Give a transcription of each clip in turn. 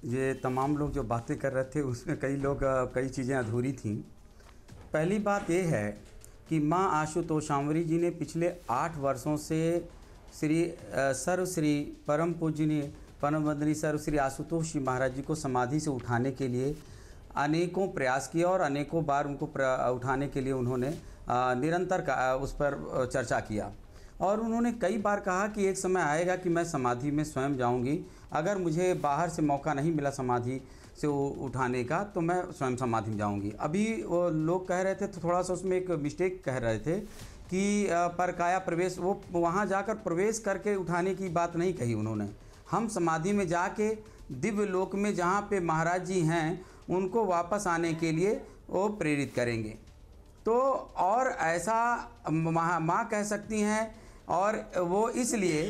ये तमाम लोग जो बातें कर रहे थे उसमें कई चीज़ें अधूरी थीं। पहली बात ये है कि माँ आशुतोषांवरी जी ने पिछले 8 वर्षों से सर्वश्री परम पूजनीय परम वंदनीय सर्वश्री आशुतोष जी महाराज जी को समाधि से उठाने के लिए अनेकों प्रयास किए और अनेकों बार उनको उठाने के लिए उन्होंने निरंतर उस पर चर्चा किया। और उन्होंने कई बार कहा कि एक समय आएगा कि मैं समाधि में स्वयं जाऊंगी, अगर मुझे बाहर से मौका नहीं मिला समाधि से उठाने का तो मैं स्वयं समाधि में जाऊंगी। अभी वो लोग कह रहे थे तो थोड़ा सा उसमें एक मिस्टेक कह रहे थे कि परकाया प्रवेश, वो वहाँ जाकर प्रवेश करके उठाने की बात नहीं कही उन्होंने। हम समाधि में जाके दिव्य लोक में जहाँ पे महाराज जी हैं उनको वापस आने के लिए वो प्रेरित करेंगे। तो और ऐसा माँ कह सकती हैं, और वो इसलिए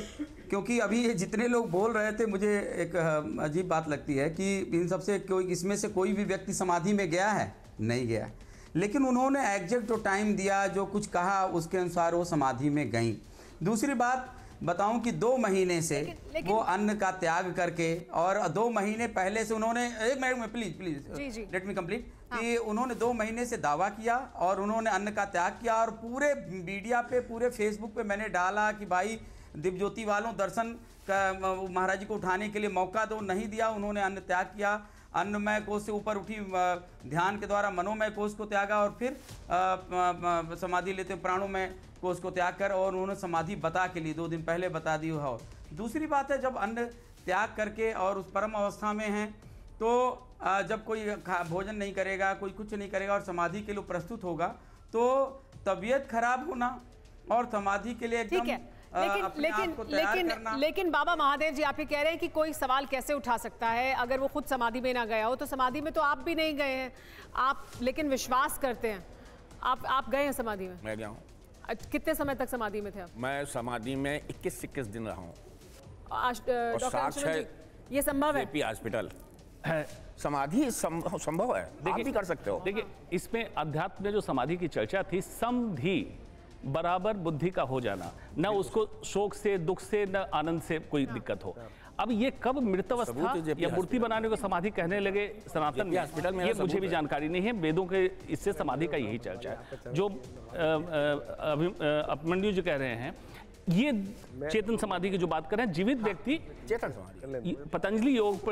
क्योंकि अभी ये जितने लोग बोल रहे थे, मुझे एक अजीब बात लगती है कि इन सबसे कोई, इसमें से कोई भी व्यक्ति समाधि में गया है? नहीं गया। लेकिन उन्होंने एग्जैक्ट जो टाइम दिया, जो कुछ कहा उसके अनुसार वो समाधि में गई। दूसरी बात बताऊं कि 2 महीने से लेकिन वो अन्न का त्याग करके, और 2 महीने पहले से उन्होंने, एक मिनट में प्लीज लेट मी कंप्लीट, कि उन्होंने 2 महीने से दावा किया और उन्होंने अन्न का त्याग किया। और पूरे मीडिया पे, पूरे फेसबुक पे मैंने डाला कि भाई दिव्यज्योति वालों दर्शन महाराज जी को उठाने के लिए मौका दो, नहीं दिया। उन्होंने अन्न त्याग किया, अन्नमय कोश से ऊपर उठी, ध्यान के द्वारा मनोमय कोश को त्यागा और फिर समाधि लेते प्राणोमय कोश को त्याग कर, और उन्होंने समाधि बता के लिए 2 दिन पहले बता दी हो। दूसरी बात है, जब अन्न त्याग करके और उस परम अवस्था में हैं तो जब कोई भोजन नहीं करेगा, कोई कुछ नहीं करेगा और समाधि के लिए प्रस्तुत होगा तो तबीयत खराब होना और समाधि के लिए एकदम लेकिन बाबा महादेव जी, आप ये कह रहे हैं कि कोई सवाल कैसे उठा सकता है अगर वो खुद समाधि में ना गया हो? तो समाधि में तो आप भी नहीं गए हैं, आप लेकिन विश्वास करते हैं। आप गए हैं समाधि में? मैं गया हूँ। कितने समय तक समाधि में थे आप? मैं समाधि में 21 दिन रहा हूँ। ये संभव है? हॉस्पिटल है, समाधि संभव है, आप भी कर सकते हो। देखिए, इसमें अध्यात्म में जो समाधि की चर्चा थी, समधि बराबर बुद्धि का हो जाना, न उसको शोक से, दुख से, न आनंद से कोई दिक्कत हो। अब ये कब मृतावस्था या मूर्ति बनाने को समाधि कहने लगे सनातन में, ये मुझे भी जानकारी नहीं है। वेदों के इससे समाधि का यही चर्चा है। जो अभिमन्यु जी कह रहे हैं, ये चेतन समाधि की जो बात कर रहे हैं, जीवित व्यक्ति चेतन समाधि, पतंजलि योग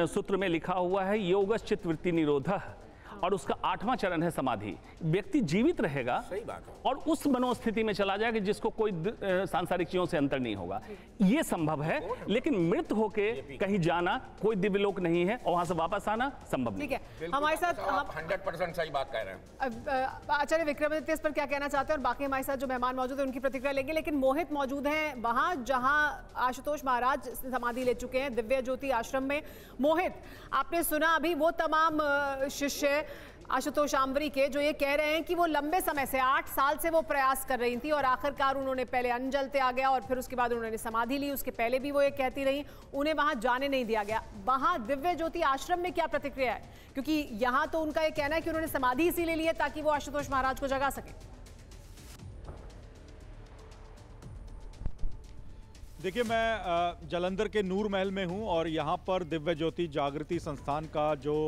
सूत्र में लिखा हुआ है, योगश्च चित्तवृत्ति निरोधः, और उसका 8वां चरण है समाधि। व्यक्ति जीवित रहेगा, सही बात है, और उस मनोस्थिति में चला जाएगा जिसको कोई सांसारिक चीजों से अंतर नहीं होगा। ये संभव है, लेकिन मृत होके कहीं जाना, कोई दिव्यलोक नहीं है, और वहां से वापस आना संभव नहीं। ठीक है, हमारे साथ 100% सही बात कह रहे हैं। आचार्य विक्रमादित्य इस पर क्या कहना चाहते हैं, और बाकी हमारे साथ जो मेहमान मौजूद है उनकी प्रतिक्रिया लेंगे। लेकिन मोहित मौजूद हैं वहां जहां आशुतोष महाराज समाधि ले चुके हैं, दिव्य ज्योति आश्रम में। मोहित, आपने सुना अभी वो तमाम शिष्य आशुतोषांवरी के जो ये कह रहे हैं कि वो लंबे समय से 8 साल से वो प्रयास कर रही थी, और आखिरकार उन्होंने पहले अन्न जल त्याग गया और फिर उसके बाद उन्होंने समाधि ली। उसके पहले भी वो ये कहती रही, उन्हें वहां जाने नहीं दिया गया। वहां दिव्य ज्योति आश्रम में क्या प्रतिक्रिया है? क्योंकि यहां तो उनका ये कहना है कि उन्होंने समाधि इसीलिए ली है ताकि वो आशुतोष महाराज को जगा सके। देखिए, मैं जालंधर के नूर महल में हूं और यहां पर दिव्य ज्योति जागृति संस्थान का जो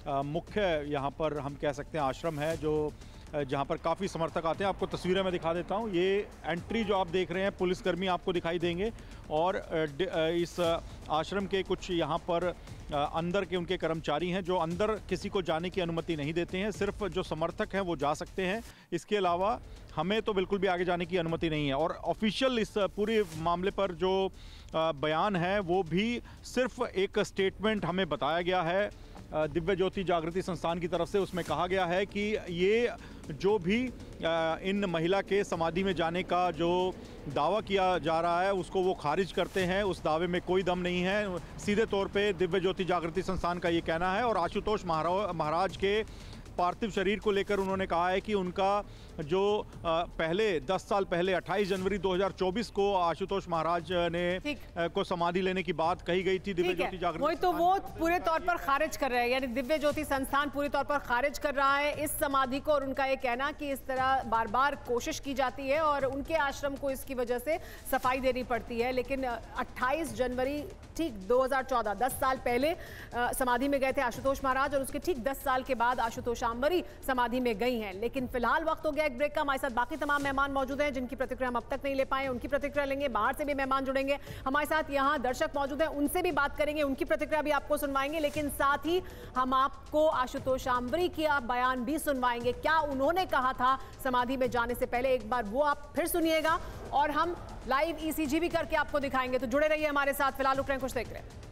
मुख्य यहां पर हम कह सकते हैं आश्रम है, जो जहां पर काफ़ी समर्थक आते हैं। आपको तस्वीरें मैं दिखा देता हूं। ये एंट्री जो आप देख रहे हैं, पुलिसकर्मी आपको दिखाई देंगे, और इस आश्रम के कुछ यहां पर अंदर के उनके कर्मचारी हैं जो अंदर किसी को जाने की अनुमति नहीं देते हैं। सिर्फ जो समर्थक हैं वो जा सकते हैं, इसके अलावा हमें तो बिल्कुल भी आगे जाने की अनुमति नहीं है। और ऑफिशियल इस पूरे मामले पर जो बयान है वो भी सिर्फ एक स्टेटमेंट हमें बताया गया है दिव्य ज्योति जागृति संस्थान की तरफ से। उसमें कहा गया है कि ये जो भी इन महिला के समाधि में जाने का जो दावा किया जा रहा है उसको वो खारिज करते हैं, उस दावे में कोई दम नहीं है। सीधे तौर पे दिव्य ज्योति जागृति संस्थान का ये कहना है। और आशुतोष महाराज के पार्थिव शरीर को लेकर उन्होंने कहा है कि उनका जो पहले 10 साल पहले 28 जनवरी 2024 को आशुतोष महाराज ने को समाधि लेने की बात कही गई थी दिव्य ज्योति जागृति। वही तो वो पूरे तौर पर खारिज कर रहे हैं, यानी दिव्य ज्योति संस्थान पूरे तौर पर खारिज कर रहा है इस समाधि को, और उनका ये कहना कि इस तरह बार बार कोशिश की जाती है और उनके आश्रम को इसकी वजह से सफाई देनी पड़ती है। लेकिन 28 जनवरी ठीक 2014, 10 साल पहले समाधि में गए थे आशुतोष महाराज, और उसके ठीक 10 साल के बाद आशुतोष आंबरी समाधि में गई हैं। लेकिन फिलहाल वक्त हो गया एक ब्रेक का। हमारे साथ बाकी तमाम मेहमान मौजूद हैं जिनकी प्रतिक्रिया हम अब तक नहीं ले पाए, उनकी प्रतिक्रिया लेंगे। बाहर से भी मेहमान जुड़ेंगे हमारे साथ, यहाँ दर्शक मौजूद हैं, उनसे भी बात करेंगे, उनकी प्रतिक्रिया भी आपको सुनवाएंगे। लेकिन साथ ही हम आपको आशुतोष आंबरी की बयान भी सुनवाएंगे, क्या उन्होंने कहा था समाधि में जाने से पहले, एक बार वो आप फिर सुनिएगा, और हम लाइव ECG भी करके आपको दिखाएंगे। तो जुड़े रहिए हमारे साथ, फिलहाल रुक रहे हैं, कुछ देख रहे हैं।